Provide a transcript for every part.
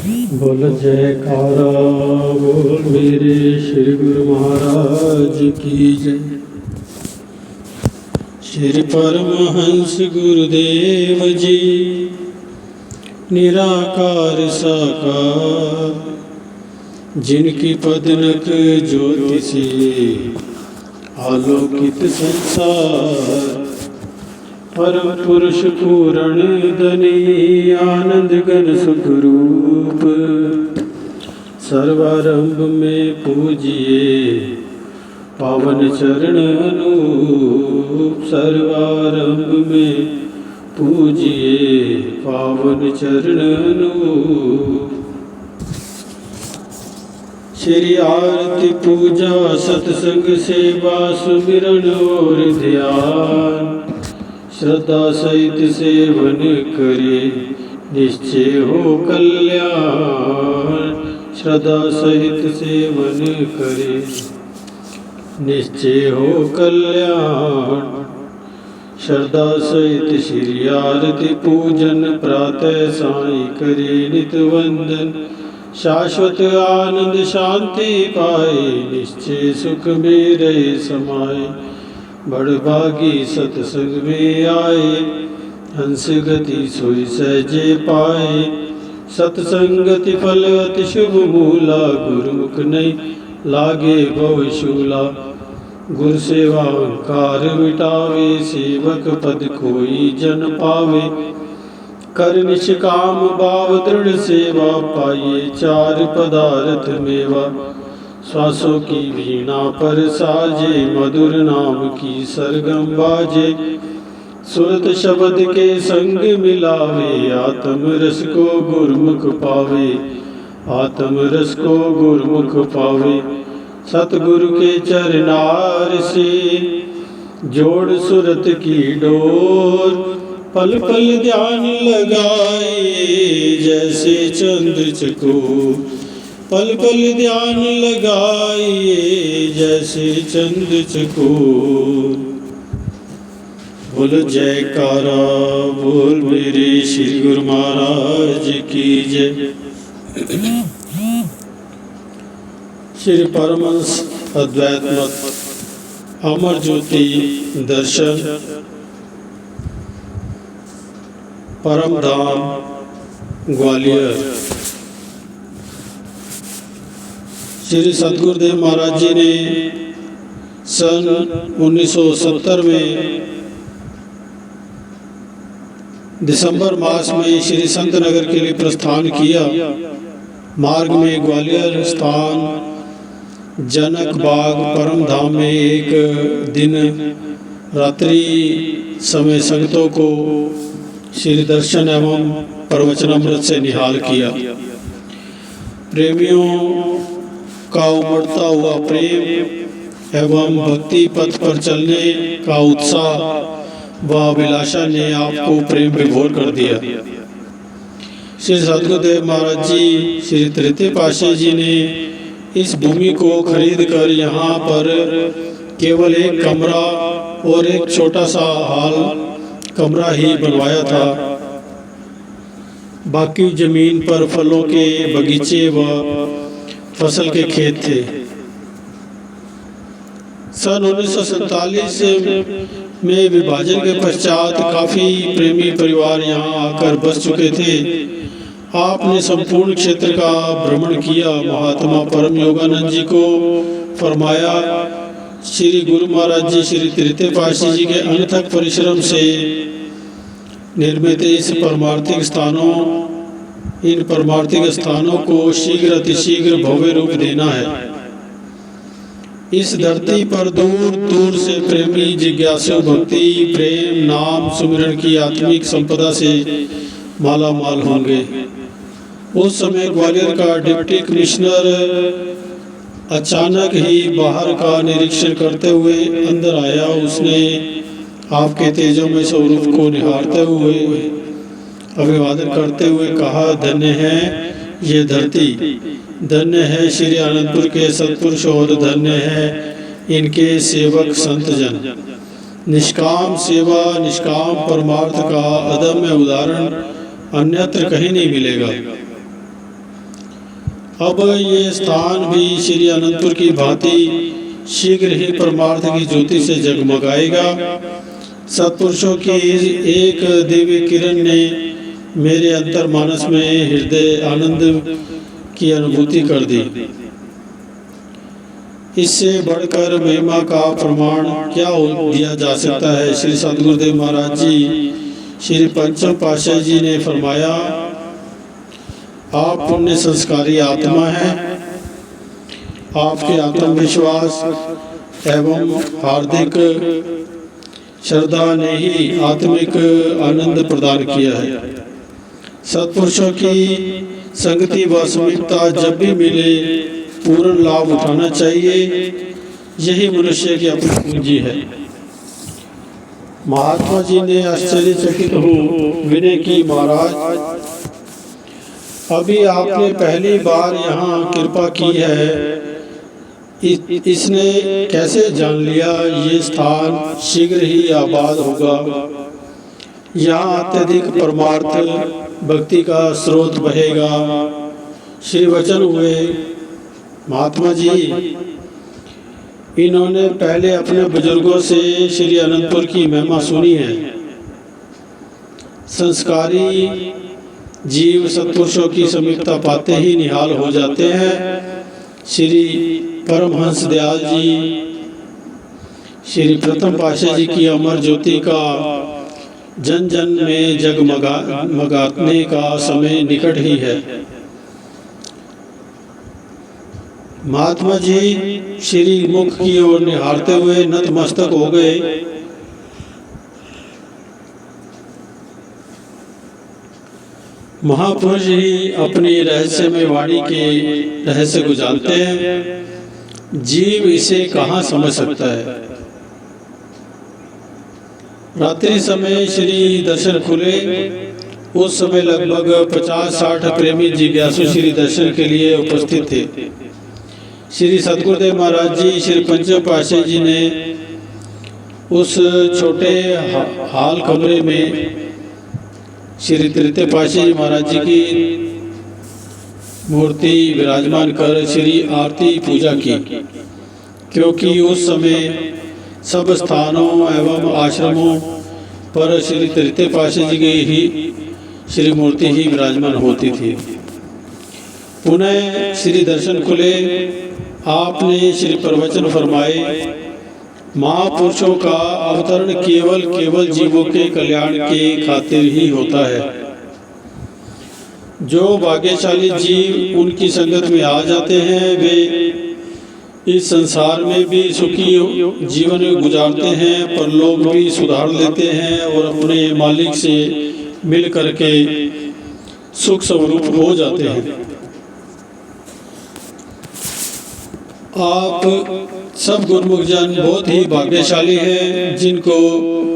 बोल जयकारा बोल मेरे श्री गुरु महाराज की जय। श्री परमहंस गुरुदेव जी निराकार साकार, जिनकी पदनक ज्योति से आलोकित संसार। परम पुरुष पूर्ण धनी आनंद घन सुख रूप, सर्वारंभ में पूजिए पावन चरण अनूप। सर्वारंभ में पूजिए पावन चरण अनूप। श्री आरती पूजा सत्संग सेवा सुमिरन और ध्यान, श्रद्धा सहित सेवन करे निश्चय हो कल्याण। श्रद्धा सहित सेवन करे निश्चय हो कल्याण। श्रद्धा सहित श्री आरती पूजन, प्रातः साई करे नित वंदन। शाश्वत आनंद शांति पाए, निश्चय सुख में रहे समाये। बड़भागी सत्संग में आए, हंस गति सोई सहजे पाए। सत्संगति फल अति शुभ मूला, गुरुमुख नहीं लागे भव शूला। गुरु सेवा ओंकार मिटावे, सेवक पद कोई जन पावे। कर निष्काम भाव दृढ़ सेवा, पाइए चार पदार्थ मेवा। श्वासों की वीणा पर साजे, मधुर नाम की सरगम बाजे। सुरत शब्द के संग मिलावे, आत्म रस को गुरमुख पावे। आत्म रस को गुरमुख पावे। सतगुरु के चरनार से जोड़ सुरत की डोर। पल पल ध्यान लगाए, जैसे चंद्र चकोर। पल पल ध्यान लगाइए, जैसे चंद्र चकोर। बोल जयकारा बोल मेरे श्री गुरु महाराज की जय। श्री परमहंस अद्वैत मत अमर ज्योति दर्शन, परम धाम ग्वालियर। श्री सतगुरुदेव महाराज जी ने सन 1970 में दिसंबर मास में श्री संत नगर के लिए प्रस्थान किया। मार्ग में ग्वालियर स्थान जनक बाग परम धाम में एक दिन रात्रि समय संगतों को श्री दर्शन एवं प्रवचनामृत से निहाल किया। प्रेमियों का उमड़ता हुआ प्रेम एवं भक्ति पथ पर चलने का उत्साह व अभिलाषा ने आपको प्रेम विभोर कर दिया। श्री सतगुरुदेव महाराज जी श्री तृतीय पातशाही जी ने इस भूमि को खरीद कर यहाँ पर केवल एक कमरा और एक छोटा सा हॉल कमरा ही बनवाया था। बाकी जमीन पर फलों के बगीचे व फसल के खेत थे। सन 1947 में विभाजन के पश्चात काफी प्रेमी परिवार यहाँ आकर बस चुके थे। आपने संपूर्ण क्षेत्र का भ्रमण किया। महात्मा परम योगानंद जी को फरमाया, श्री गुरु महाराज जी श्री तृतीय पातशाही जी के अनथक परिश्रम से निर्मित इन परमार्थिक स्थानों को शीघ्र अतिशीघ्र भव्य रूप देना है। इस धरती पर दूर दूर से प्रेमी जिज्ञासु भक्ति प्रेम नाम सुमिरन की आत्मिक संपदा से माला माल होंगे। उस समय ग्वालियर का डिप्टी कमिश्नर अचानक ही बाहर का निरीक्षण करते हुए अंदर आया। उसने आपके तेजोमय स्वरूप को निहारते हुए अभिवादन करते हुए कहा, धन्य है ये धरती, धन्य है श्री आनंदपुर के सत्पुरुष और धन्य है इनके सेवक संत जन। निष्काम सेवा निष्काम परमार्थ का अदम्य उदाहरण अन्यत्र कहीं नहीं मिलेगा। अब ये स्थान भी श्री अनंतपुर की भांति शीघ्र ही परमार्थ की ज्योति से जगमगाएगा। सत्पुरुषों की एक दिव्य किरण ने मेरे अंतर मानस में हृदय आनंद की अनुभूति कर दी। इससे बढ़कर महिमा का प्रमाण क्या दिया जा सकता है। श्री सतगुरुदेव महाराज जी श्री पंचम पातशाही जी ने फरमाया, आप पुण्य संस्कारी आत्मा हैं। आपके आत्मविश्वास एवं हार्दिक श्रद्धा ने ही आत्मिक आनंद प्रदान किया है। सत्पुरुषों की संगति व समीपता जब भी मिले पूर्ण लाभ उठाना चाहिए। यही मनुष्य की अपनी पूंजी है। महात्मा जी ने आश्चर्यचकित हो विनय की, महाराज अभी आपने पहली बार यहाँ कृपा की है, इसने कैसे जान लिया ये स्थान शीघ्र ही आबाद होगा। यहाँ अत्यधिक परमार्थ भक्ति का स्रोत बहेगा। श्री वचन हुए, महात्मा जी इन्होंने पहले अपने बुजुर्गों से श्री अनंतपुर की महिमा सुनी है। संस्कारी जीव सत्पुरुषों की समीपता पाते ही निहाल हो जाते हैं। श्री परमहंस दयाल जी, श्री प्रथम पातशाही जी की अमर ज्योति का जन जन में जगमगाने का समय निकट ही है। महात्मा जी श्री मुख की ओर निहारते हुए नतमस्तक हो गए। महापुरुष ही अपनी रहस्यमय वाणी के रहस्य को जानते हैं। जीव इसे कहाँ समझ सकता है। रात्रि समय श्री दर्शन खुले। उस समय लगभग 50-60 प्रेमी जिज्ञासु श्री दर्शन के लिए उपस्थित थे। श्री सतगुरुदेव महाराज जी श्री पंचम पातशाही जी ने उस छोटे हाल कमरे में श्री तृतीय पातशाही जी महाराज जी की मूर्ति विराजमान कर श्री आरती पूजा की, क्योंकि उस समय सब स्थानों एवं आश्रमों पर श्री तृतीय पातशाही जी की ही श्री मूर्ति ही विराजमान होती थी। पुनः श्री दर्शन खुले। आपने श्री प्रवचन फरमाए, महापुरुषों का अवतरण केवल जीवों के कल्याण के खातिर ही होता है। जो भाग्यशाली जीव उनकी संगत में आ जाते हैं वे इस संसार में भी सुखी जीवन गुजारते हैं, परलोक भी सुधार लेते हैं और अपने मालिक से मिल करके सुख स्वरूप हो जाते हैं। आप सब गुरुमुख जन बहुत ही भाग्यशाली हैं जिनको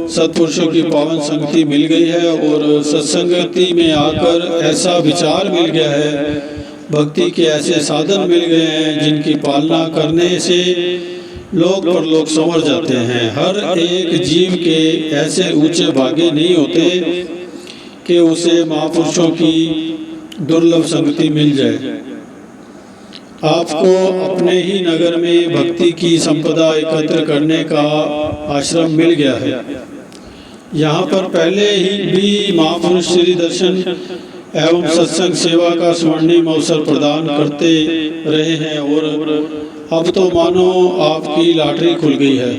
सत्पुरुषों की पावन संगति मिल गई है और सत्संगति में आकर ऐसा विचार मिल गया है, भक्ति के ऐसे साधन मिल गए हैं जिनकी पालना करने से लोक परलोक संवर जाते हैं। हर एक जीव के ऐसे ऊंचे भाग्य नहीं होते कि उसे महापुरुषों की दुर्लभ संगति मिल जाए। आपको अपने ही नगर में भक्ति की संपदा एकत्र करने का आश्रम मिल गया है। यहाँ पर पहले ही भी महापुरुष श्री दर्शन एवं सत्संग सेवा का स्वर्णिम अवसर प्रदान करते रहे हैं और अब तो मानो आपकी लॉटरी खुल गई है।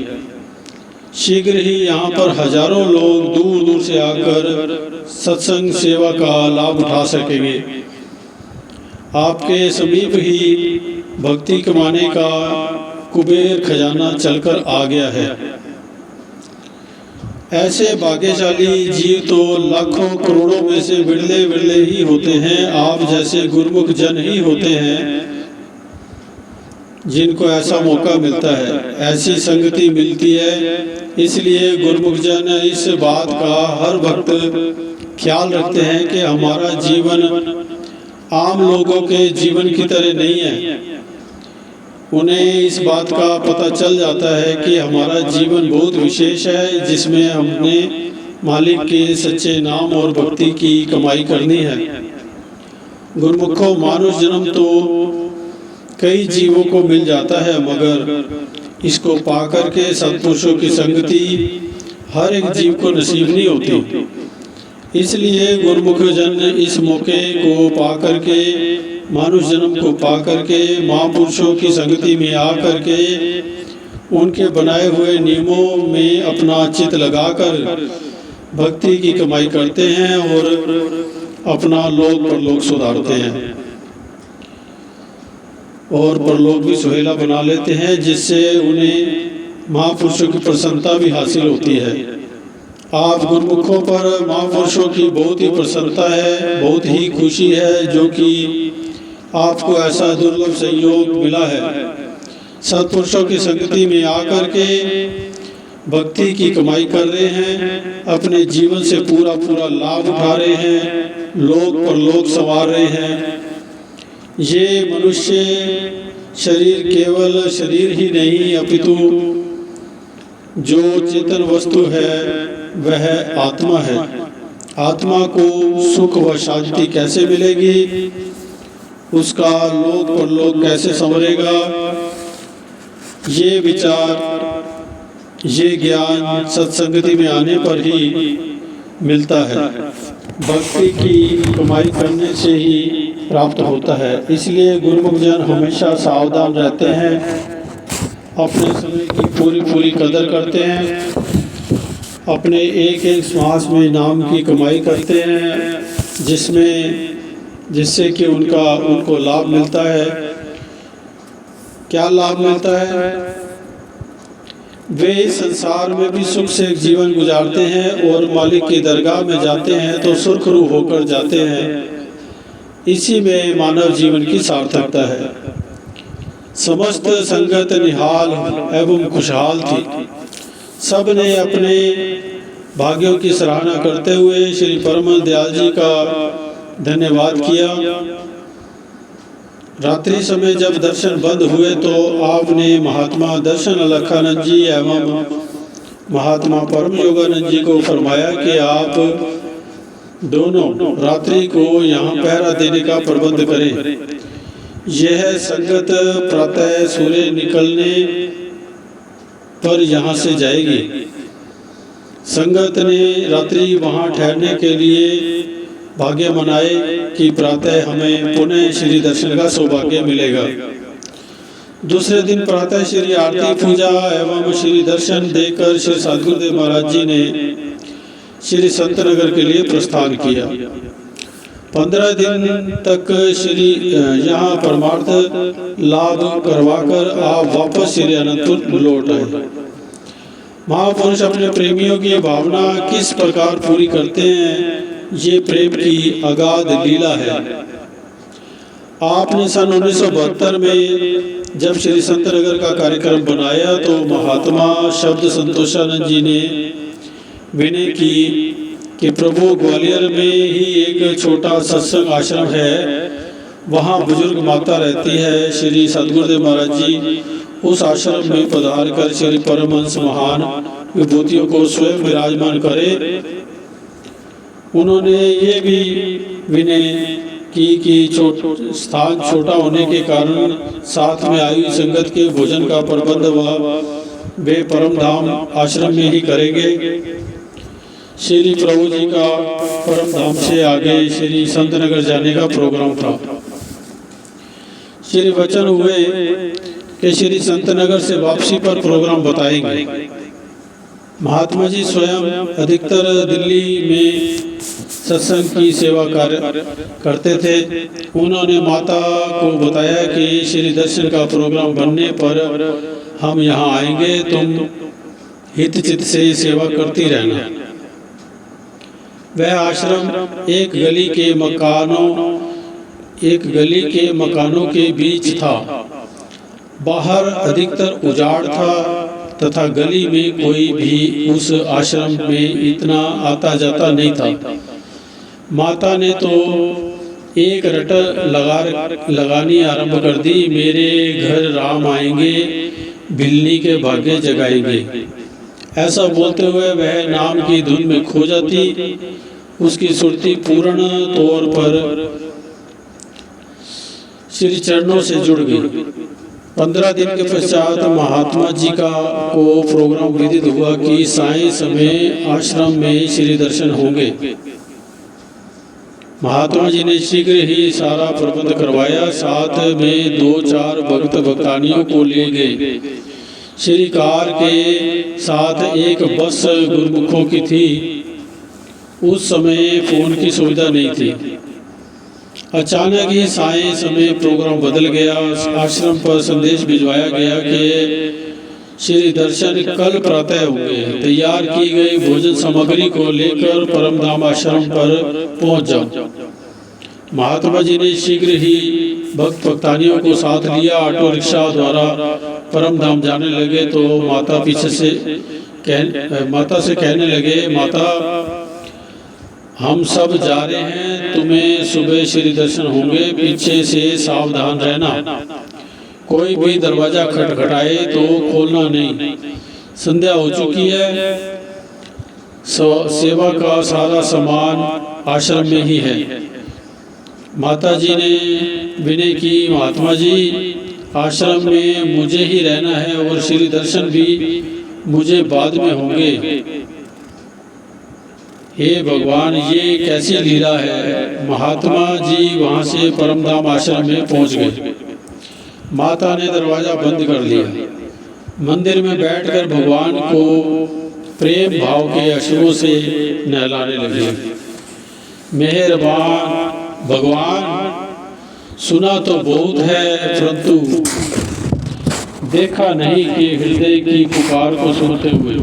शीघ्र ही यहाँ पर हजारों लोग दूर दूर से आकर सत्संग सेवा का लाभ उठा सकेंगे। आपके समीप ही भक्ति कमाने का कुबेर खजाना चलकर आ गया है। ऐसे भाग्यशाली जीव तो लाखों करोड़ों में से विरले विरले ही होते हैं। आप जैसे गुरुमुख जन ही होते हैं जिनको ऐसा मौका मिलता है, ऐसी संगति मिलती है। इसलिए गुरुमुख जन इस बात का हर वक्त ख्याल रखते हैं कि हमारा जीवन आम लोगों के जीवन की तरह नहीं है। उन्हें इस बात का पता चल जाता है कि हमारा जीवन बहुत विशेष है, जिसमें हमने मालिक के सच्चे नाम और भक्ति की कमाई करनी है। गुरुमुखों, मानुष जन्म तो कई जीवों को मिल जाता है, मगर इसको पाकर के सत्पुरुषों की संगति हर एक जीव को नसीब नहीं होती। इसलिए गुरुमुख जन इस मौके को पाकर के, मानुष जन्म को पाकर के महापुरुषों की संगति में आकर के उनके बनाए हुए नियमों में अपना चित्त लगाकर भक्ति की कमाई करते हैं और अपना लोक परलोक सुधारते हैं और परलोक भी सुहेला बना लेते हैं, जिससे उन्हें महापुरुषों की प्रसन्नता भी हासिल होती है। आप गुरुमुखों पर महापुरुषों की बहुत ही प्रसन्नता है, बहुत ही खुशी है, जो कि आपको ऐसा दुर्लभ संयोग मिला है। सत्पुरुषों की संगति में आकर के भक्ति की कमाई कर रहे हैं, अपने जीवन से पूरा पूरा लाभ उठा रहे हैं, लोक परलोक संवार रहे हैं। ये मनुष्य शरीर केवल शरीर ही नहीं, अपितु जो चेतन वस्तु है वह आत्मा है। आत्मा को सुख व शांति कैसे मिलेगी, उसका लोक परलोक कैसे संवरेगा, ये विचार, ये ज्ञान सत्संगति में आने पर ही मिलता है। भक्ति की कमाई करने से ही प्राप्त होता है। इसलिए गुरुमुख जन हमेशा सावधान रहते हैं, अपने समय की पूरी पूरी कदर करते हैं, अपने एक एक श्वास में नाम की कमाई करते हैं, जिससे कि उनको लाभ मिलता है। क्या लाभ मिलता है? वे संसार में भी सुख से जीवन गुजारते हैं और मालिक की दरगाह में जाते हैं तो सुरखरू होकर जाते हैं। इसी में मानव जीवन की सार्थकता है। समस्त संगत निहाल एवं खुशहाल थी। सब ने अपने भाग्यों की सराहना करते हुए श्री परम दयाल जी का धन्यवाद किया। रात्रि समय जब दर्शन बंद हुए तो आपने महात्मा दर्शन अलखानंद जी एवं महात्मा परम योगानंद जी को फरमाया कि आप दोनों रात्रि को यहाँ पहरा देने का प्रबंध करें। यह संगत प्रातः सूर्य निकलने पर यहाँ से जाएगी। संगत ने रात्रि वहाँ ठहरने के लिए भाग्य मनाए कि प्रातः हमें पुनः श्री दर्शन का सौभाग्य मिलेगा। दूसरे दिन प्रातः श्री आरती पूजा एवं श्री दर्शन देकर श्री सद्गुरुदेव महाराज जी ने श्री संतनगर के लिए प्रस्थान किया। 15 दिन तक श्री यहाँ परमार्थ लाभ करवाकर आप वापस श्री अनंतपुर लौट आए। महापुरुष अपने प्रेमियों की भावना किस प्रकार पूरी करते हैं, ये प्रेम की अगाध लीला है। आपने सन 1972 में जब श्री संतनगर का कार्यक्रम बनाया तो महात्मा शब्द संतोषानंद जी ने विनय की कि प्रभु ग्वालियर में ही एक छोटा सत्संग आश्रम है, वहाँ बुजुर्ग माता रहती है। श्री सद्गुरुदेव महाराज जी उस आश्रम में पधार कर श्री परमहंस महान विभूतियों को स्वयं विराजमान करे। उन्होंने ये भी विनय की कि स्थान छोटा होने के कारण साथ में आई संगत के भोजन का प्रबंध वे परम धाम आश्रम में ही करेंगे। श्री प्रभु जी का परम धाम से आगे श्री संतनगर जाने का प्रोग्राम था। श्री वचन हुए कि श्री संतनगर से वापसी पर प्रोग्राम बताएंगे। महात्मा जी स्वयं अधिकतर दिल्ली में सत्संग की सेवा करते थे। उन्होंने माता को बताया कि श्री दर्शन का प्रोग्राम बनने पर हम यहाँ आएंगे, तुम हित चित से सेवा करती रहना। वह आश्रम एक गली के मकानों के बीच था। बाहर अधिकतर उजाड़ था तथा गली में कोई भी उस आश्रम में इतना आता जाता नहीं था। माता ने तो एक रट लगानी आरंभ कर दी, मेरे घर राम आएंगे, भिलनी के भाग्य जगाएंगे। ऐसा बोलते हुए वह नाम की धुन में खो जाती। उसकी सुरती पूर्ण तौर पर श्री चरणों से जुड़ गई। 15 दिन के पश्चात महात्मा जी को प्रोग्राम विदित हुआ कि साय समय आश्रम में श्री दर्शन होंगे। महात्मा जी ने शीघ्र ही सारा प्रबंध करवाया। साथ में 2-4 भक्त भक्तानियों को ले गए। श्री कार के साथ एक बस गुरुमुखों की थी। उस समय फोन की सुविधा नहीं थी। अचानक ही साय समय प्रोग्राम बदल गया। आश्रम पर संदेश भिजवाया गया कि श्री दर्शन कल प्रातः होंगे। तैयार की गई भोजन सामग्री को लेकर परमधाम आश्रम पर पहुंच जाओ। महात्मा जी ने शीघ्र ही भक्त भक्तानियों को साथ लिया। ऑटो रिक्शा द्वारा परमधाम जाने लगे तो माता से कहने लगे, माता हम सब जा रहे हैं, तुम्हें सुबह श्री दर्शन होंगे, पीछे से सावधान रहना। कोई भी दरवाजा खटखटाए तो खोलना नहीं। संध्या हो चुकी है। सेवा का सारा सामान आश्रम में ही है। माता जी ने विनय की, महात्मा जी आश्रम में मुझे ही रहना है और श्री दर्शन भी मुझे बाद में होंगे। हे भगवान, ये कैसी लीला है। महात्मा जी वहां से परमधाम आश्रम में पहुंच गए। माता ने दरवाजा बंद कर लिया। मंदिर में बैठकर भगवान को प्रेम भाव के अश्रुओं से नहलाने लगे। मेहरबान भगवान, सुना तो बहुत है परंतु देखा नहीं कि हृदय की पुकार को सुनते हुए।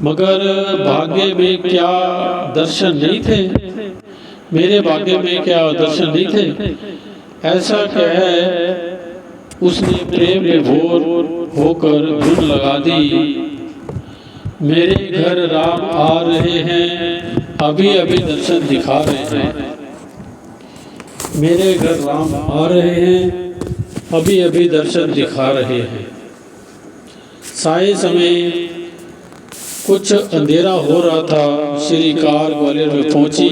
मगर भाग्य में क्या दर्शन नहीं थे? मेरे भाग्य में क्या दर्शन नहीं थे? ऐसा कह उसने प्रेम विभोर होकर धुन लगा दी। मेरे घर राम आ रहे हैं, अभी अभी दर्शन दिखा रहे हैं। मेरे घर राम आ रहे हैं, अभी अभी दर्शन दिखा रहे हैं। साय समय कुछ अंधेरा हो रहा था। श्री कार ग्वालियर में पहुंची।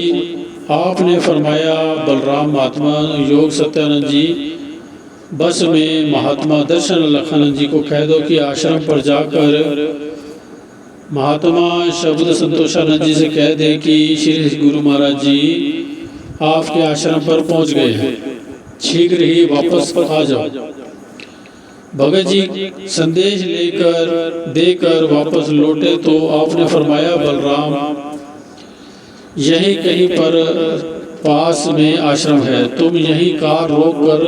आपने फरमाया, बलराम महात्मा योग सत्यानंद जी बस में महात्मा दर्शन लखानंद जी को कह दो कि आश्रम पर जाकर महात्मा शब्द संतोषानंद जी से कह दे कि श्री गुरु महाराज जी आपके आश्रम पर पहुंच गए हैं, शीघ्र ही वापस आ जाओ। भगत जी संदेश देकर वापस लौटे तो आपने फरमाया, बलराम यही कहीं पर पास में आश्रम है, तुम यही कार रोक कर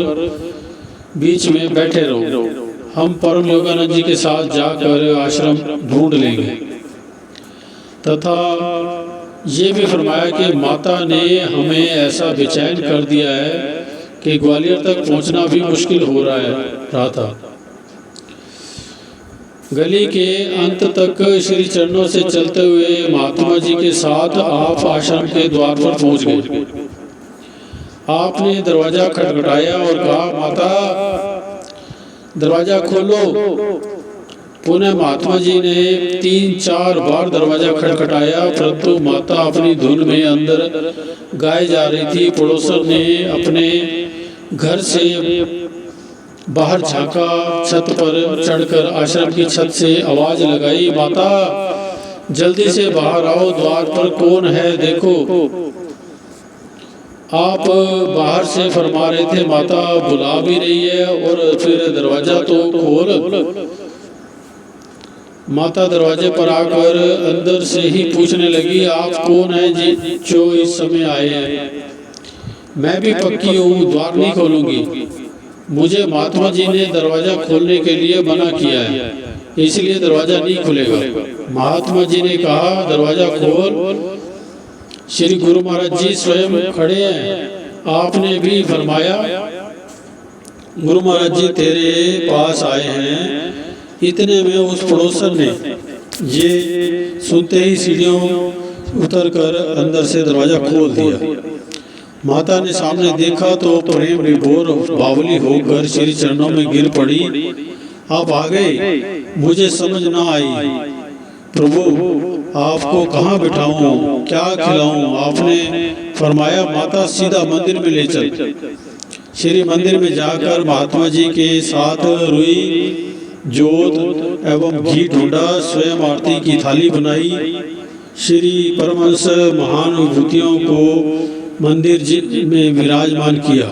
बीच में बैठे रहो, हम परम योगानंद जी के साथ जाकर आश्रम ढूंढ लेंगे। तथा ये भी फरमाया कि माता ने हमें ऐसा बेचैन कर दिया है कि ग्वालियर तक पहुंचना भी मुश्किल हो रहा था। गली के अंत तक श्री चरणों से चलते हुए महात्मा जी के साथ आप आश्रम के द्वार पर पहुंच गए। आपने दरवाजा खटखटाया और कहा, माता दरवाजा खोलो। पुनः महात्मा जी ने 3-4 बार दरवाजा खटखटाया, परंतु माता अपनी धुन में अंदर गाए जा रही थी। पड़ोसन ने अपने घर से बाहर झांका, छत पर चढ़कर आश्रम की छत से आवाज लगाई, माता जल्दी से बाहर आओ, द्वार पर कौन है देखो। आप बाहर से फरमा रहे थे, माता बुला भी रही है और फिर दरवाजा तो खोल। माता दरवाजे पर आकर अंदर से ही पूछने लगी, आप कौन है जी जो इस समय आए हैं? मैं भी पक्की हूँ, द्वार नहीं खोलूंगी। मुझे महात्मा जी ने दरवाजा खोलने के लिए मना किया है, इसलिए दरवाजा नहीं खुलेगा। महात्मा जी ने कहा, दरवाजा खोल। श्री गुरु महाराज जी स्वयं खड़े हैं। आपने भी फरमाया, गुरु महाराज जी तेरे पास आए हैं। इतने में उस पड़ोसन ने ये सुनते ही सीढ़ियों उतरकर अंदर से दरवाजा खोल दिया। माता ने सामने देखा तो प्रेम विभोर बावली होकर श्री चरणों में गिर पड़ी। आप आ गए, मुझे समझ ना आई। प्रभु आपको कहाँ बिठाऊं, क्या खिलाऊं? आपने फरमाया, माता सीधा मंदिर में ले चल। श्री मंदिर में जाकर महात्मा जी के साथ रुई, जोत एवं घी ढूंढा, स्वयं आरती की थाली बनाई। श्री परमहंस महानुभूतियों को मंदिर में विराजमान किया।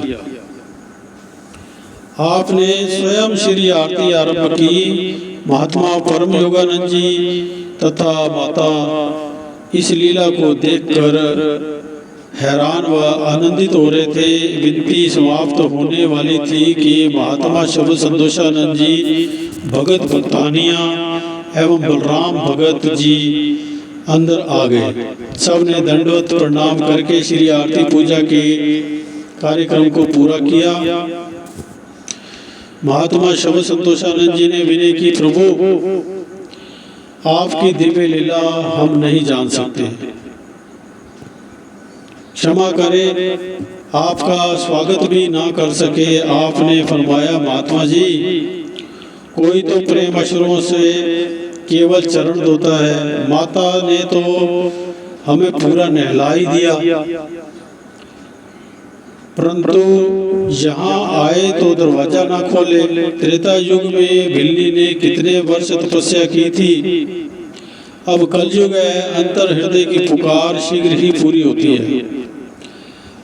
आपने स्वयं श्री आरती आरंभ की। महात्मा परम योगानंद जी तथा माता इस लीला को देखकर हैरान व आनंदित हो रहे थे। विनती समाप्त होने वाली थी कि महात्मा शब्द संतोषानंद जी, भगत भक्तानिया एवं बलराम भगत जी अंदर आ गए। सबने दंडवत प्रणाम करके श्री आरती पूजा के कार्यक्रम को पूरा किया। महात्मा शब्द संतोषानंद जी ने विनय की, प्रभु आपकी दिव्य लीला हम नहीं जान सकते, क्षमा करें, आपका स्वागत भी ना कर सके। आपने फरमाया, महात्मा जी कोई तो प्रेम अश्रुओं से केवल चरण धोता है, माता ने तो हमें पूरा नहला ही दिया, परंतु यहाँ आए तो दरवाजा ना खोले। त्रेता युग में बिल्ली ने कितने वर्ष तपस्या की थी, अब कलयुग है, अंतर हृदय की पुकार शीघ्र ही पूरी होती है।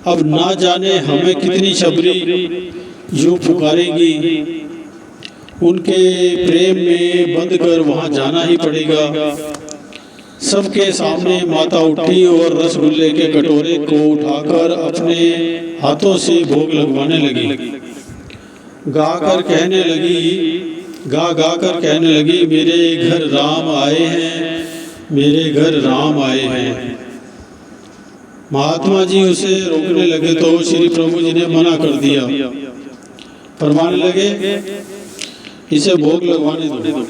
अब ना जाने हमें कितनी शबरी यूं पुकारेगी, उनके प्रेम में बंद कर वहाँ जाना ही पड़ेगा। सबके सामने माता उठी और रसगुल्ले के कटोरे को उठाकर अपने हाथों से भोग लगवाने लगी। गा कर कहने लगी, मेरे घर राम आए हैं, मेरे घर राम आए हैं। महात्मा जी उसे रोकने लगे तो श्री प्रभु जी ने मना कर दिया। फरमाने लगे, इसे भोग लगवाने दो,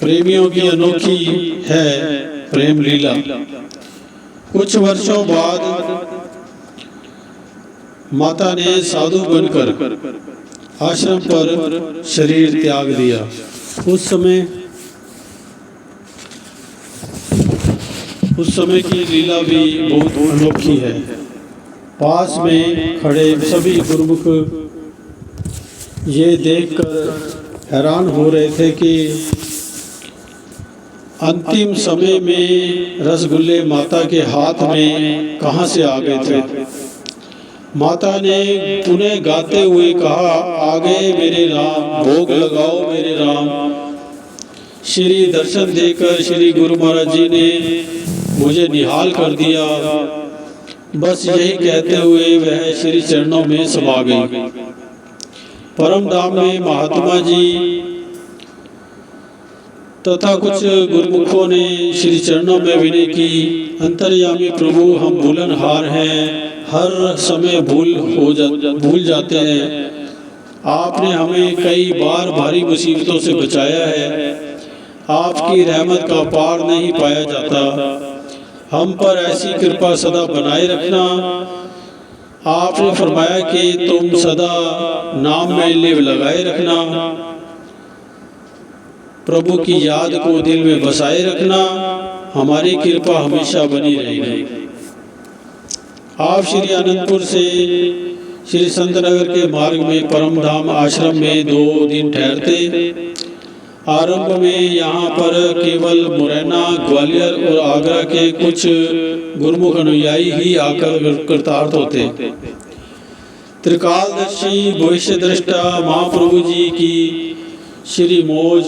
प्रेमियों की अनोखी है प्रेम लीला। कुछ वर्षों बाद माता ने साधु बनकर आश्रम पर शरीर त्याग दिया। उस समय की लीला भी बहुत अनोखी है। पास में खड़े सभी गुरुमुख ये देखकर हैरान हो रहे थे कि अंतिम समय में रसगुल्ले माता के हाथ में कहां से आ गए थे। माता ने पुनः गाते हुए कहा, आगे मेरे राम, भोग लगाओ मेरे राम। श्री दर्शन देकर श्री गुरु महाराज जी ने मुझे निहाल कर दिया। बस यही कहते हुए वह श्री चरणों में समा गई। परम धाम में महात्मा जी तथा कुछ गुरुमुखों ने श्री चरणों में विनय की, अंतर्यामी प्रभु हम भूलनहार हैं, हर समय भूल जाते हैं। आपने हमें कई बार भारी मुसीबतों से बचाया है, आपकी रहमत का पार नहीं पाया जाता। हम पर ऐसी कृपा सदा बनाए रखना। आपने फरमाया कि तुम सदा नाम में लिव लगाए रखना, प्रभु की याद को दिल में बसाए रखना, हमारी कृपा हमेशा बनी रहेगी। आप श्री आनंदपुर से श्री संतनगर के मार्ग में परम धाम आश्रम में 2 दिन ठहरते। आरंभ में यहाँ पर केवल मुरैना, ग्वालियर और आगरा के कुछ गुरुमुख अनुयायी ही आकर कृतार्थ होते। त्रिकालदर्शी भविष्य दृष्टा महाप्रभु जी की श्री मौज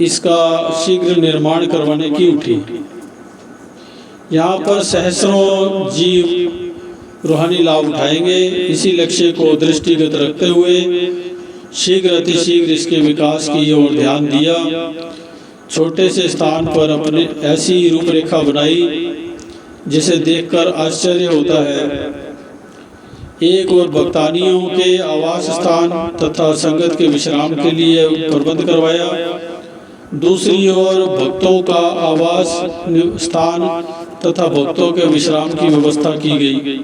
इसका शीघ्र निर्माण करवाने की उठी। यहाँ पर सहस्रों जीव रूहानी लाभ उठाएंगे। इसी लक्ष्य को दृष्टिगत रखते हुए शीघ्र अतिशीघ्र इसके विकास की ओर ध्यान दिया। छोटे से स्थान पर अपने ऐसी रूपरेखा बनाई जिसे देखकर आश्चर्य होता है। एक और भक्तानियों के आवास स्थान तथा संगत के विश्राम के लिए प्रबंध करवाया, दूसरी ओर भक्तों का आवास स्थान तथा भक्तों के विश्राम की व्यवस्था की गई।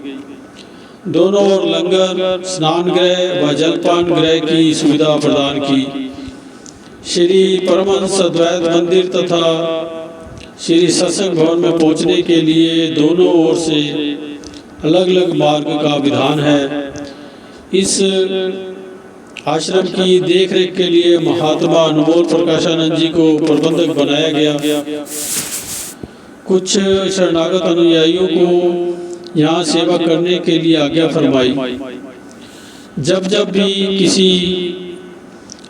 दोनों ओर लंगर, स्नान गृह व जलपान गृह की सुविधा प्रदान की। श्री परमहंस अद्वैत मंदिर तथा श्री सत्संग भवन में पहुंचने के लिए दोनों ओर से अलग अलग मार्ग का विधान है। इस आश्रम की देखरेख के लिए महात्मा अनमोल प्रकाशानंद जी को प्रबंधक बनाया गया। कुछ शरणागत अनुयायियों को यहाँ सेवा करने के लिए आज्ञा फरमाई। जब जब भी किसी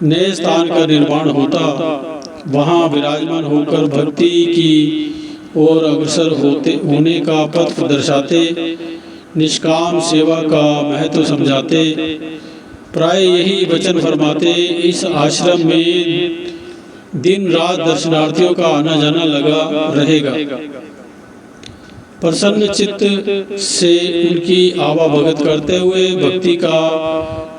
नए स्थान का निर्माण होता, वहाँ विराजमान होकर भक्ति की ओर अग्रसर होने का पथ दर्शाते, निष्काम सेवा का महत्व समझाते, प्राय यही वचन फरमाते। इस आश्रम में दिन रात दर्शनार्थियों का आना जाना लगा रहेगा। प्रसन्न चित्त से उनकी आवाभगत करते हुए भक्ति का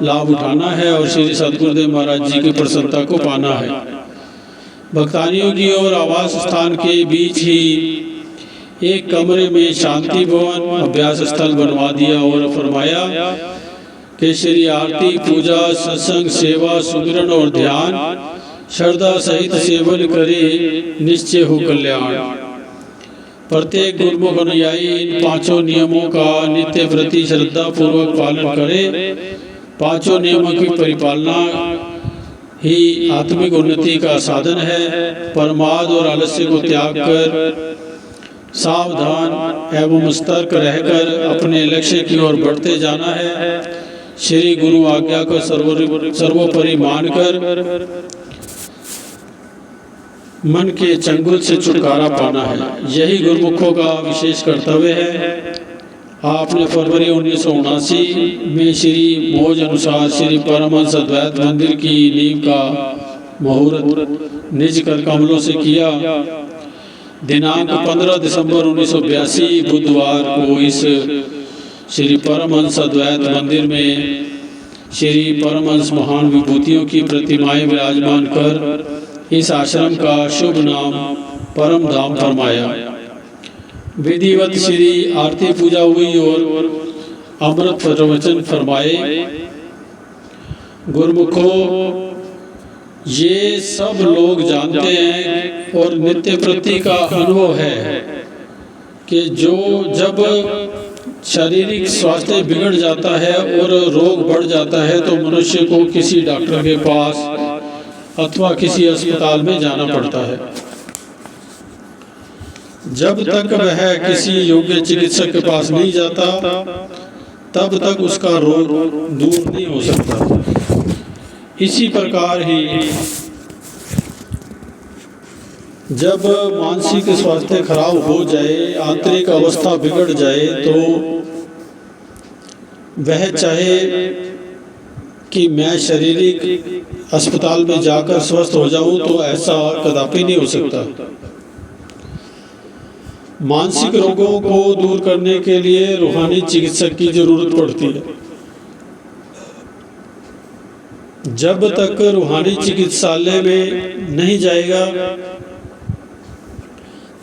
लाभ उठाना है और श्री सद्गुरुदेव महाराज जी की प्रसन्नता को पाना है। भक्तानियों की और आवास स्थान के बीच ही एक कमरे में शांति भवन अभ्यास स्थल बनवा दिया और फरमाया कि श्री आरती, पूजा, सत्संग, सेवा, सुमिरन और ध्यान श्रद्धा सहित सेवन करे, निश्चय हो कल्याण। प्रत्येक गुरुमुख अनुयायी इन पांचों नियमों का नित्य प्रति श्रद्धा पूर्वक पालन करे। पांचों नियमों की परिपालना ही आत्मिक उन्नति का साधन है। प्रमाद और आलस्य को त्याग कर सावधान एवं सतर्क रहकर अपने लक्ष्य की ओर बढ़ते जाना है। श्री गुरु आज्ञा को सर्वोपरि मानकर मन के चंगुल से छुटकारा पाना है। यही गुरुमुखों का विशेष कर्तव्य है। आपने फरवरी 1979 में श्री मौज अनुसार श्री परमहंस अद्वैत मंदिर की नींव का मुहूर्त निज कर कमलों से किया। दिनांक 15 दिसंबर 1982 बुधवार को इस श्री परमहंस अद्वैत मंदिर में श्री परमहंस महान विभूतियों की प्रतिमाएं विराजमान कर इस आश्रम का शुभ नाम परम धाम फरमाया। विधिवत श्री आरती पूजा हुई और अमृत प्रवचन फरमाए। गुरुमुखों, ये सब लोग जानते हैं और नित्य प्रति का अनुभव है कि जब शारीरिक स्वास्थ्य बिगड़ जाता है और रोग बढ़ जाता है तो मनुष्य को किसी डॉक्टर के पास अथवा किसी अस्पताल में जाना पड़ता है। जब तक वह किसी योग्य चिकित्सक के पास नहीं जाता, तब तक उसका रोग दूर नहीं हो सकता। इसी प्रकार ही जब मानसिक स्वास्थ्य खराब हो जाए, आंतरिक अवस्था बिगड़ जाए, तो वह चाहे कि मैं शारीरिक अस्पताल में जाकर स्वस्थ हो जाऊं, तो ऐसा कदापि नहीं हो सकता। मानसिक रोगों को दूर करने के लिए रूहानी चिकित्सक की जरूरत पड़ती है। जब तक रूहानी चिकित्सालय में नहीं जाएगा,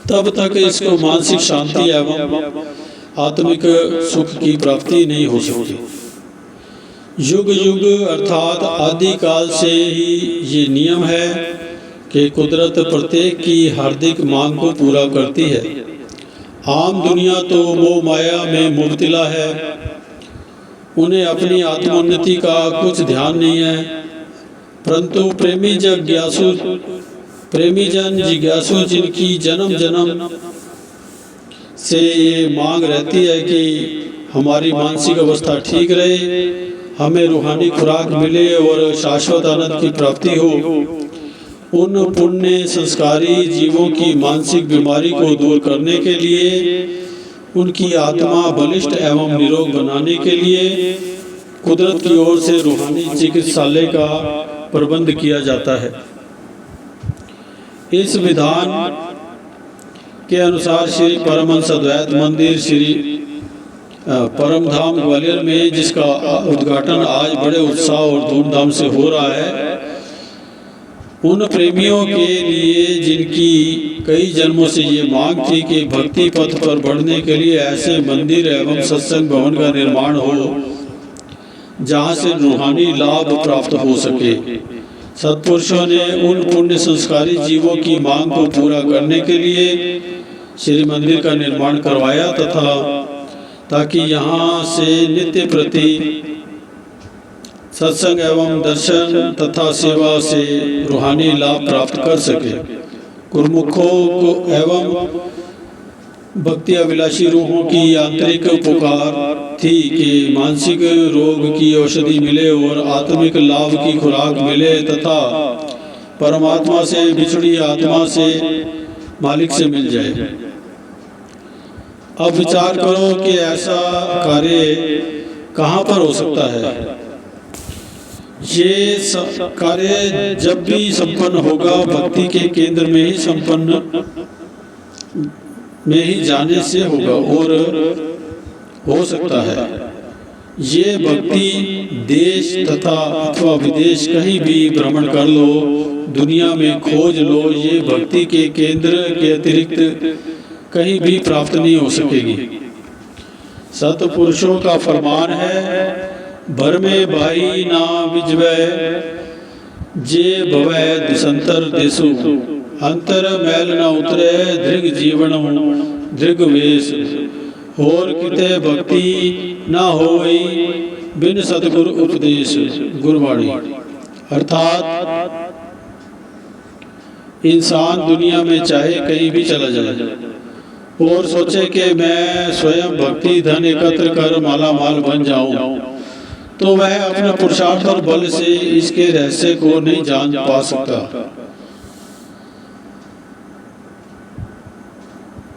तब तक इसको मानसिक शांति एवं आत्मिक सुख की प्राप्ति नहीं हो सकती। युग युग अर्थात आदि काल से ही ये नियम है कि कुदरत प्रत्येक की हार्दिक मांग को पूरा करती है। आम दुनिया तो मोह माया में मुब्तला है, उन्हें अपनी आत्मोन्नति का कुछ ध्यान नहीं है, परंतु प्रेमी जन जिज्ञासु जिनकी जन्म जन्म से ये मांग रहती है कि हमारी मानसिक अवस्था ठीक रहे, हमें रूहानी खुराक मिले और शाश्वत आनंद की प्राप्ति हो, उन पुण्य संस्कारी जीवों की मानसिक बीमारी को दूर करने के लिए, उनकी आत्मा बलिष्ठ एवं निरोग बनाने के लिए कुदरत की ओर से रूहानी चिकित्सालय का प्रबंध किया जाता है। इस विधान के अनुसार श्री परमहंस अद्वैत मंदिर श्री परमधाम ग्वालियर में, जिसका उद्घाटन आज बड़े उत्साह और धूमधाम से हो रहा है, उन प्रेमियों के लिए जिनकी कई जन्मों से ये मांग थी कि भक्ति पथ पर बढ़ने के लिए ऐसे मंदिर एवं सत्संग भवन का निर्माण हो जहाँ से रूहानी लाभ प्राप्त हो सके। सत्पुरुषों ने उन पुण्य संस्कारी जीवों की मांग को पूरा करने के लिए श्री मंदिर का निर्माण करवाया तथा ताकि यहाँ से नित्य प्रति सत्संग एवं दर्शन तथा सेवा से रूहानी लाभ प्राप्त कर सके। गुरुमुखों को एवं भक्ति अभिलाषी रूहों की आंतरिक पुकार थी कि मानसिक रोग की औषधि मिले और आत्मिक लाभ की खुराक मिले तथा परमात्मा से बिछड़ी आत्मा से मालिक से मिल जाए। अब विचार करो कि ऐसा कार्य कहाँ पर हो सकता है। ये कार्य जब भी संपन्न होगा भक्ति के केंद्र में ही संपन्न में ही जाने से होगा और हो सकता है। ये भक्ति देश तथा अथवा विदेश कहीं भी भ्रमण कर लो, दुनिया में खोज लो, ये भक्ति के केंद्र के अतिरिक्त कहीं भी प्राप्त नहीं हो सकेगी। सतपुरुषों का फरमान है, भर में भाई ना विजवै जे भवै दिसंतर देसु, अंतर मैल न उतरे दृग जीवन दृग वेश, और किते भक्ति ना होई बिन सतगुरु उपदेश। गुरबाणी। अर्थात इंसान दुनिया में चाहे कहीं भी चला जाए और सोचे कि मैं स्वयं भक्ति धन एकत्र कर माला माल बन जाऊं, तो वह अपने पुरुषार्थ और बल से इसके रहस्य को नहीं जान पा सकता।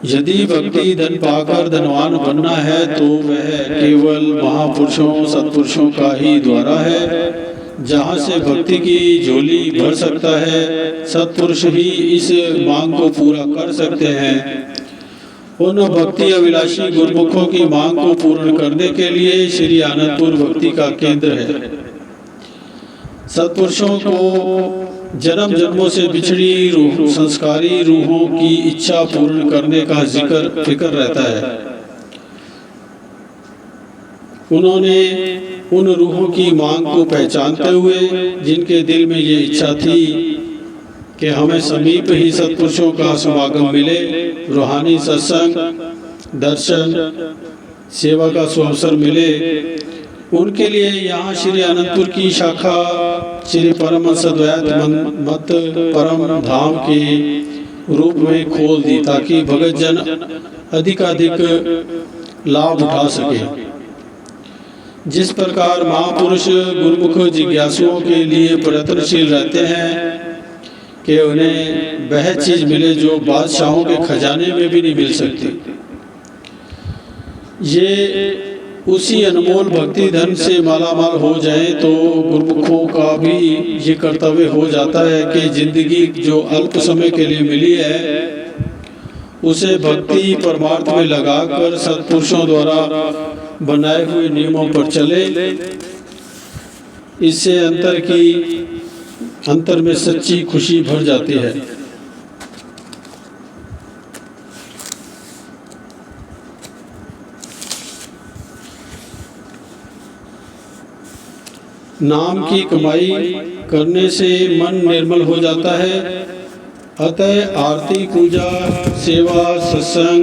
यदि भक्ति धन पाकर धनवान बनना है तो वह केवल महापुरुषों सत्पुरुषों का ही द्वारा है। जहाँ से भक्ति की झोली भर सकता है, सत्पुरुष ही इस मांग को पूरा कर सकते हैं। उन भक्ति अभिलाषी गुरुमुखों की मांग को पूर्ण करने के लिए श्री आनंदपुर भक्ति का केंद्र है। सत्पुरुषों को जन्म जन्मों से बिछड़ी रूह संस्कारी रूहों की इच्छा पूर्ण करने का फिक्र रहता है। उन्होंने उन रूहों की मांग को पहचानते हुए जिनके दिल में ये इच्छा थी कि हमें समीप ही सत्पुरुषों का समागम मिले, रूहानी सत्संग दर्शन सेवा का सुअवसर मिले, उनके लिए यहाँ श्री आनंदपुर की शाखा श्री परमहंस अद्वैत मत परम धाम के रूप में खोल दी, ताकि भगत जन अधिकाधिक लाभ उठा सके। जिस प्रकार महापुरुष गुरुमुख जिज्ञासुओं के लिए प्रयत्नशील रहते हैं कि उन्हें वह चीज मिले जो बादशाहों के खजाने में भी नहीं मिल सकती, ये उसी अनमोल भक्ति धन से मालामाल हो जाए, तो गुरुमुखों का भी ये कर्तव्य हो जाता है कि जिंदगी जो अल्प समय के लिए मिली है उसे भक्ति परमार्थ में लगाकर सत्पुरुषों द्वारा बनाए हुए नियमों पर चले। इससे अंतर में सच्ची खुशी भर जाती है। नाम की कमाई करने से मन निर्मल हो जाता है। अतः आरती पूजा सेवा सत्संग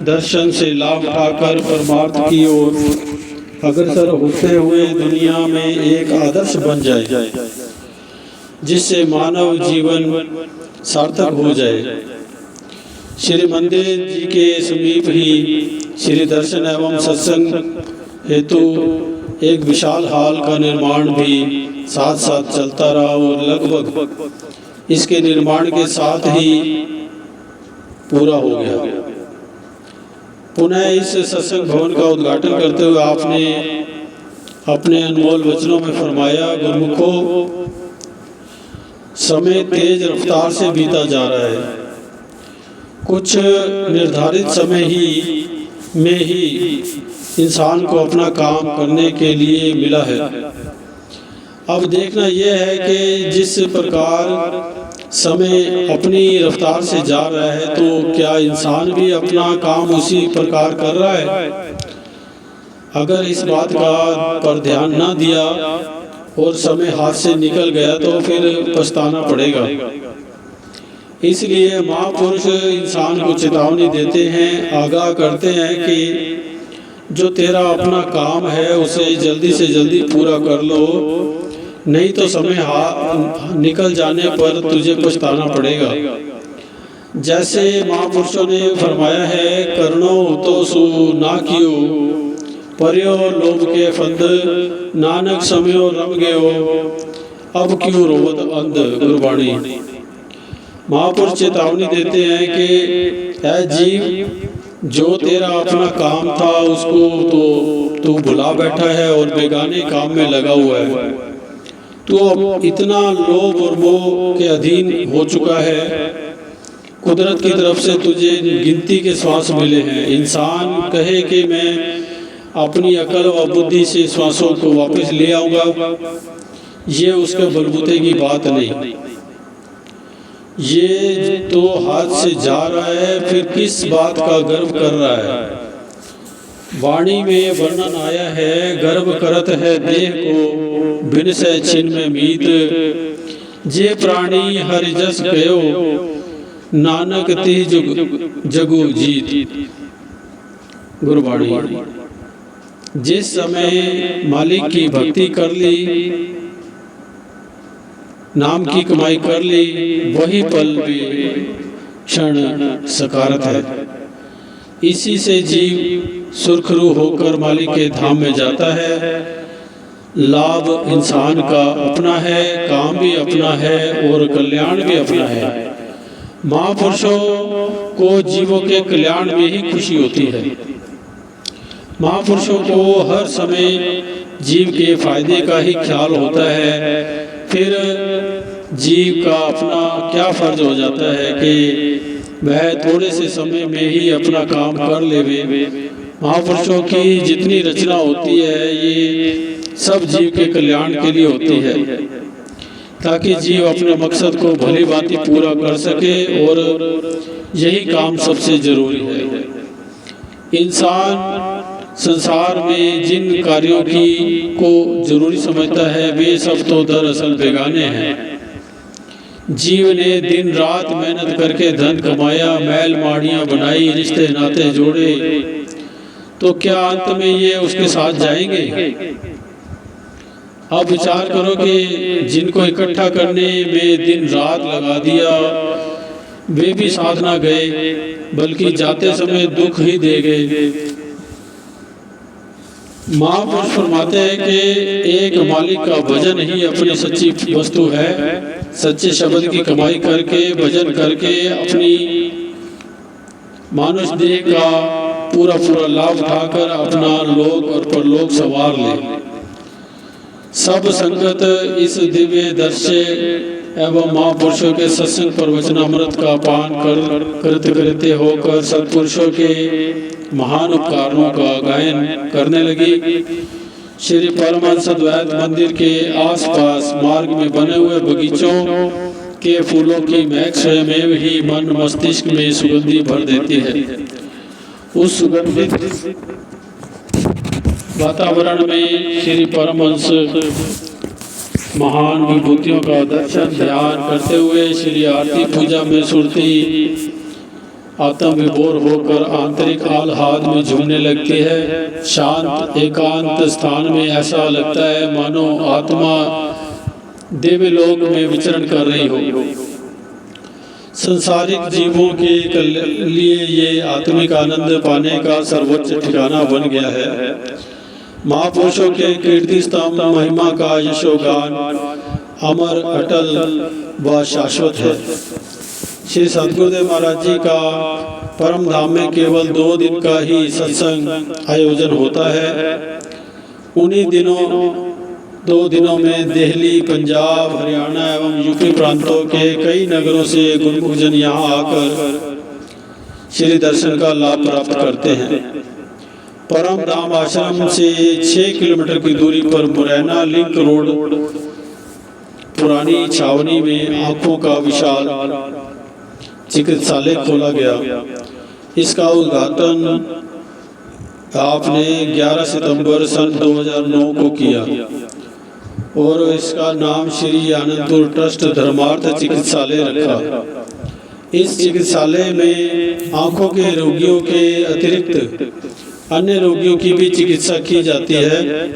दर्शन से लाभ उठाकर परमार्थ की ओर अग्रसर होते हुए दुनिया में एक आदर्श बन जाए, जिससे मानव जीवन सार्थक हो जाए। श्री मंदिर जी के समीप ही श्री दर्शन एवं सत्संग हेतु एक विशाल हॉल का निर्माण भी साथ साथ चलता रहा और लगभग इसके निर्माण के साथ ही पूरा हो गया। पुनः इस सत्संग भवन का उद्घाटन करते हुए आपने अपने अनमोल वचनों में फरमाया, गुरुमुखों, समय तेज रफ्तार से बीता जा रहा है। कुछ निर्धारित समय में ही इंसान को अपना काम करने के लिए मिला है। अब देखना यह है कि जिस प्रकार समय अपनी रफ्तार से जा रहा है, तो क्या इंसान भी अपना काम उसी प्रकार कर रहा है? अगर इस बात का पर ध्यान ना दिया और समय हाथ से निकल गया तो फिर पछताना पड़ेगा। इसलिए महापुरुष इंसान को चेतावनी देते हैं, आगाह करते हैं कि जो तेरा अपना काम है उसे जल्दी से जल्दी पूरा कर लो, नहीं तो समय निकल जाने पर तुझे पछताना पड़ेगा। जैसे महापुरुषों ने फरमाया है, करनो तो सु ना कियो, पर्यो लोभ के फंद, नानक समयो रम गयो, अब क्यों रोवत अंध। गुरबाणी। महापुरुष चेतावनी देते हैं कि ऐ जीव, जो तेरा अपना काम था उसको तो तू भुला बैठा है और बेगाने काम में लगा हुआ है। तू अब इतना लोभ और मोह के अधीन हो चुका है। कुदरत की तरफ से तुझे गिनती के श्वास मिले हैं। इंसान कहे कि मैं अपनी अकल व बुद्धि से श्वासों को वापस ले आऊँगा, ये उसके बलबूते की बात नहीं। ये तो हाथ से जा रहा है, फिर किस बात का गर्व कर रहा है। वाणी में वर्णन आया है, गर्व करत है देह को, बिन से छिन में मीत, जे प्राणी हरि जस गयो, नानक ती जगु जीत। गुरबाणी। जिस समय मालिक की भक्ति कर ली, नाम की कमाई कर ली, वही पल भी क्षण सकारत है। इसी से जीव सुरखरू होकर मालिक के धाम में जाता है। लाभ इंसान का अपना है, काम भी अपना है और कल्याण भी अपना है। महापुरुषों को जीवों के कल्याण में ही खुशी होती है। महापुरुषों को हर समय जीव के फायदे का ही ख्याल होता है। फिर जीव का अपना क्या फर्ज हो जाता है कि वह थोड़े से समय में ही अपना काम कर लेवे। महापुरुषों की जितनी रचना होती है ये सब जीव के कल्याण के लिए होती है, ताकि जीव अपने मकसद को भली भांति पूरा कर सके, और यही काम सबसे जरूरी है। इंसान संसार में जिन कार्यों की को जरूरी समझता है वे सब तो दरअसल बेगाने हैं। जीव ने दिन रात मेहनत करके धन कमाया, महल माड़ियाँ बनाई, रिश्ते नाते जोड़े, तो क्या अंत में ये उसके साथ जाएंगे? अब विचार करो कि जिनको इकट्ठा करने में दिन रात लगा दिया, वे भी साथ ना गए, बल्कि जाते समय दुख ही दे गए। महापुरुष फरमाते हैं कि एक मालिक का भजन ही अपनी सच्ची वस्तु है। सच्चे शब्द की कमाई करके, भजन करके अपनी मानुष देह का पूरा पूरा लाभ उठाकर अपना लोक और परलोक संवार ले। सब संगत इस दिव्य दर्शे एवं महापुरुषों के सत्संग पर वचनामृत का पान करते होकर सत्पुरुषों के महान उपकारों का गायन करने लगी। श्री परमहंस अद्वैत मंदिर के आसपास मार्ग में बने हुए बगीचों के फूलों की महक स्वयं ही मन मस्तिष्क में सुगंधी भर देती है। उस सुगंधित वातावरण में श्री परमहंस महान विभूतियों का दर्शन ध्यान करते हुए श्री आरती पूजा में सुरती आत्म विभोर होकर आंतरिक आह्लाद में झूमने लगती है। शांत एकांत स्थान में ऐसा लगता है मानो आत्मा दिव्य लोक में विचरण कर रही हो। संसारिक जीवों के लिए ये आत्मिक आनंद पाने का सर्वोच्च ठिकाना बन गया है। महापुरुषों के कीर्ति स्तंभ महिमा का यशोगान अमर अटल व शाश्वत है। श्री सद्गुरुदेव महाराज जी का परम धाम में केवल 2 दिन का ही सत्संग आयोजन होता है। उन्हीं 2 दिनों में दिल्ली, पंजाब, हरियाणा एवं यूपी प्रांतों के कई नगरों से गुरुमुख जन यहाँ आकर श्री दर्शन का लाभ प्राप्त करते हैं। परम धाम आश्रम से 6 किलोमीटर की दूरी पर मुरैना लिंक रोड पुरानी छावनी में आंखों का विशाल चिकित्सालय खोला गया। इसका उद्घाटन आपने 11 सितंबर सन 2009 को किया और इसका नाम श्री आनंदपुर ट्रस्ट धर्मार्थ चिकित्सालय रखा। इस चिकित्सालय में आंखों के रोगियों के अतिरिक्त अन्य रोगियों की भी चिकित्सा की जाती है।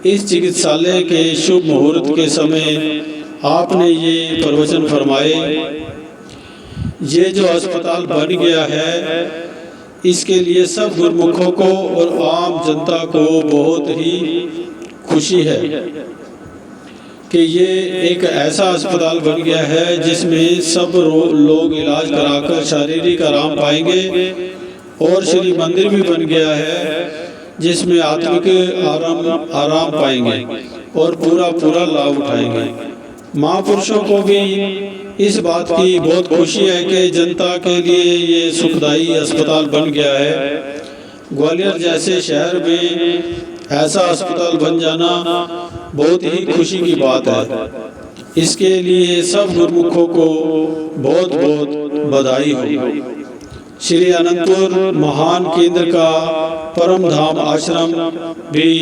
इस चिकित्सालय के शुभ मुहूर्त के समय आपने ये प्रवचन फरमाए। ये जो अस्पताल बन गया है, इसके लिए सब गुरमुखों को और आम जनता को बहुत ही खुशी है कि ये एक ऐसा अस्पताल बन गया है जिसमें सब लोग इलाज कराकर शारीरिक आराम पाएंगे, और श्री मंदिर भी बन गया है जिसमें आत्मिक आराम पाएंगे और पूरा लाभ उठाएंगे। महापुरुषों को भी इस बात की बहुत खुशी है कि जनता के लिए ये सुखदायी अस्पताल बन गया है। ग्वालियर जैसे शहर में ऐसा अस्पताल बन जाना बहुत ही खुशी की बात है। इसके लिए सब गुरमुखों को बहुत बहुत बधाई हो। श्री अनंतपुर महान केंद्र का परम धाम आश्रम भी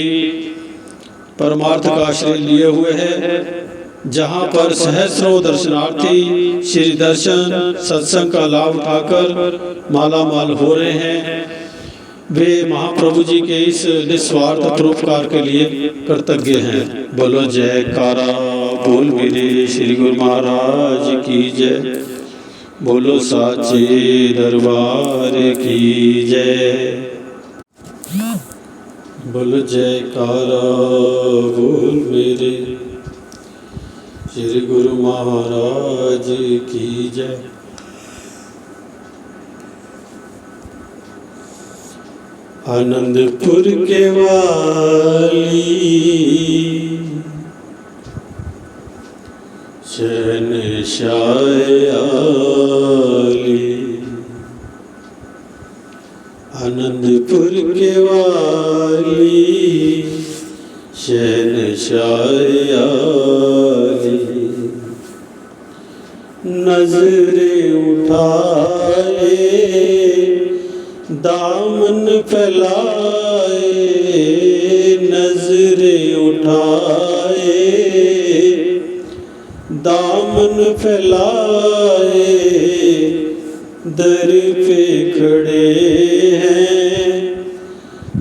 परमार्थ का आश्रय लिए हुए है, जहाँ पर सहस्रों दर्शनार्थी श्री दर्शन सत्संग का लाभ उठाकर माला माल हो रहे हैं। वे महाप्रभु जी के इस निस्वार्थ परोपकार के लिए कृतज्ञ हैं। बोलो जयकारा बोल मेरे श्री गुरु महाराज की जय। बोलो साचे दरबार की जय। बोलो जयकारा बोल मेरे श्री गुरु महाराज की जय। आनंदपुर के वाली शहनशाह आली, आनंदपुर के वाली शहनशाह आली, नजरें उठाए दामन फैलाए, नजरें उठाए दामन फैलाए, दर पे खड़े हैं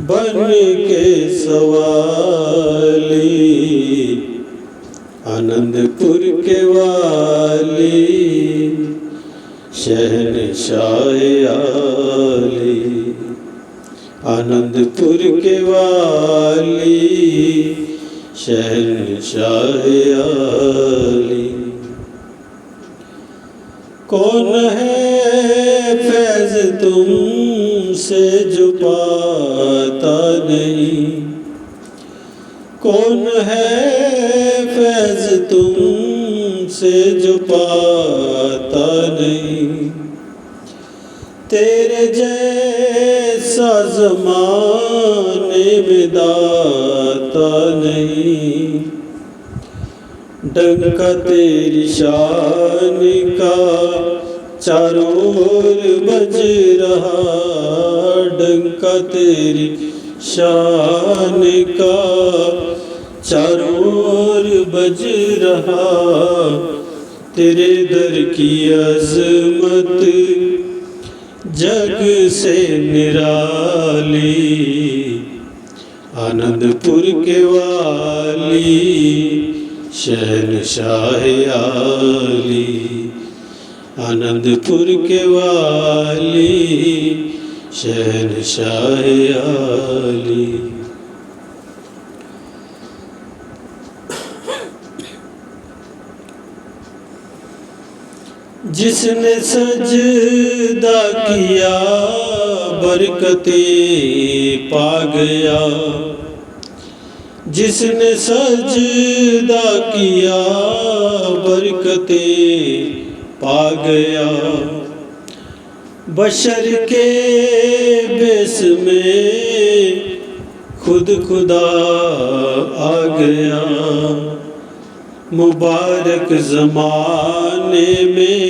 बन के सवाली, आनंदपुर के वाली शहनशाह आली, आनंदपुर के वाली शहनशाह आली। कौन है फैज़ तुमसे जो पाता नहीं, कौन है फैज़ तुमसे जो पाता नहीं, तेरे जैसा ज़माने में दाता नहीं, डंका तेरी शान का चारों ओर बज रहा, डंका तेरी शान का चारों ओर बज रहा, तेरे दर की अज़मत जग से निराली, आनंदपुर के वाली शहनशाह आली, आनंदपुर के वाली शहनशाह आली। जिसने सजदा किया बरकतें पा गया, जिसने सजदा किया बरकतें पा गया, बशर के बेस में खुद खुदा आ गया, मुबारक ज़माने में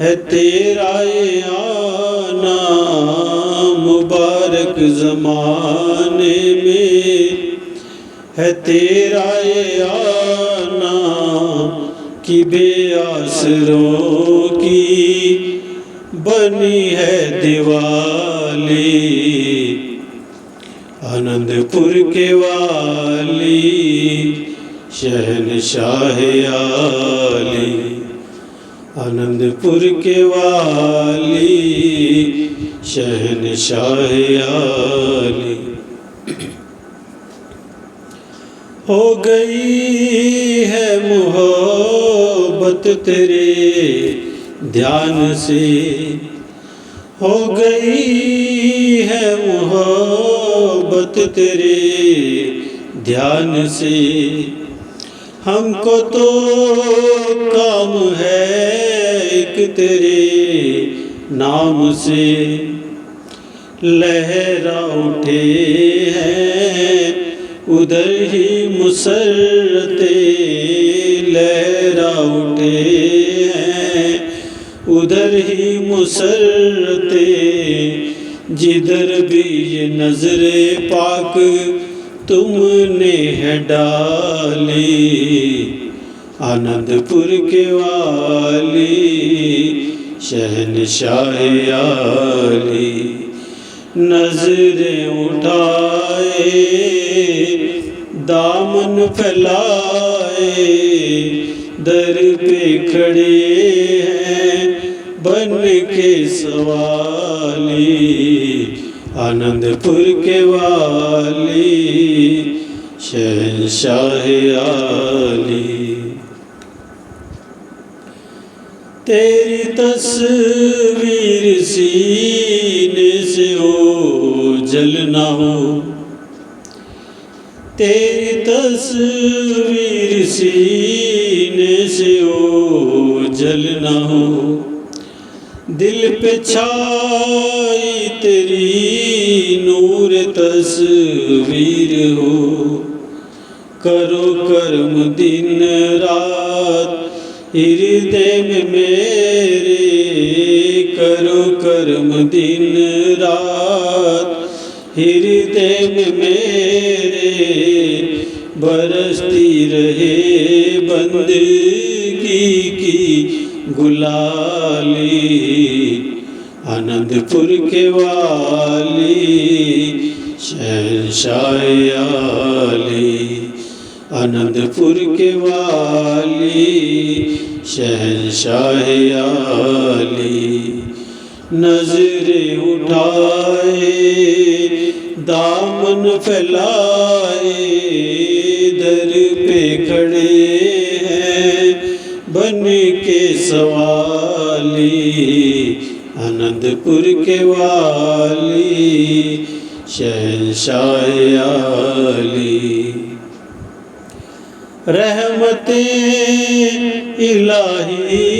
है तेरा ये आना, मुबारक ज़माने में है तेरा ये आना, कि बेआसरों की बनी है दिवाली, आनंदपुर के वाली शहनशाह आली, आनंदपुर के वाली शहनशाह आली। हो गई है मोहब्बत तेरे ध्यान से, हो गई है मोहब्बत तेरे ध्यान से। हमको तो काम है एक तेरे नाम से, लहरा उठे हैं उधर ही मुसर्रते, लहरा उठे हैं उधर ही मुसर्रते। जिधर भी ये नजरे पाक तुमने है डाली, आनंदपुर के वाली शहनशाह आली। नजरें उठाए दामन फैलाए, दर पे खड़े हैं बन के सवाली, आनंदपुर के वाली शहनशाह आली। तेरी तस्वीर सीने से ओझल ना हो, तेरी तस्वीर सीने से ओझल ना हो। दिल पे छाई तेरी नूर तस्वीर हो, करो कर्म दिन रात हृदय में मेरे, करो कर्म दिन रात हृदय में मेरे। बरसती रहे बंदगी की गुलाली, आनंदपुर के वाली शहनशाह आली, आनंदपुर के वाली शहनशाह आली। नजरें उठाए दामन फैलाए, दर पे खड़े हैं बन के सवाली, आनंदपुर के वाली शहनशाह आली। रहमतें इलाही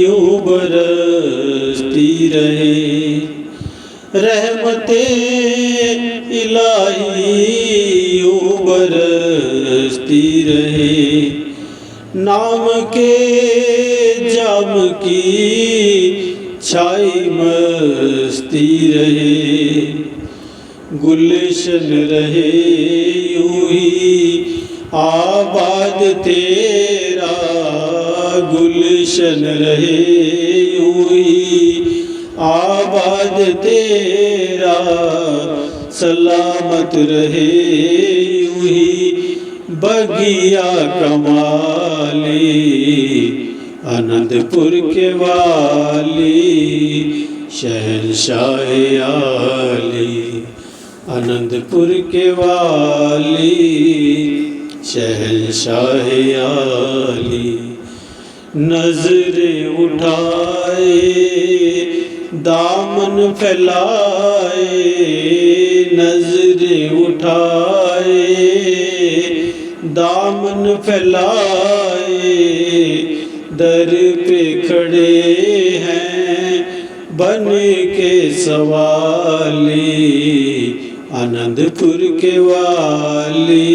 यूं बरसती रहे, रहमतें इलाही यूं बरसती रहे। नाम के जाम की छाई मस्ती रहे, गुलशन रहे यूं ही आबाद तेरा, गुलशन रहे यूं ही आबाद तेरा। सलामत रहे यूं ही बगिया कमाली, आनंदपुर के वाली शहनशाह आली, आनंदपुर के वाली शहनशाह आली। नजरें उठाए दामन फैलाए, नजरें उठाए दामन फैलाए। दर पे खड़े हैं बन के सवाली, आनंदपुर के वाली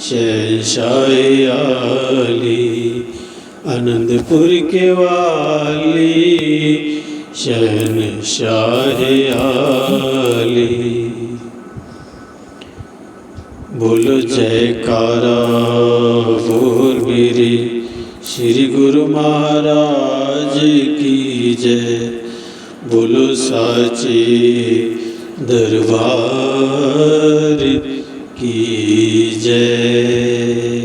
शहनशाह आली, आनंदपुर के वाली शहनशाह आली। बोलो जयकारा बोल मेरे श्री गुरु महाराज की जय। बोलो साचे दरबार की जय।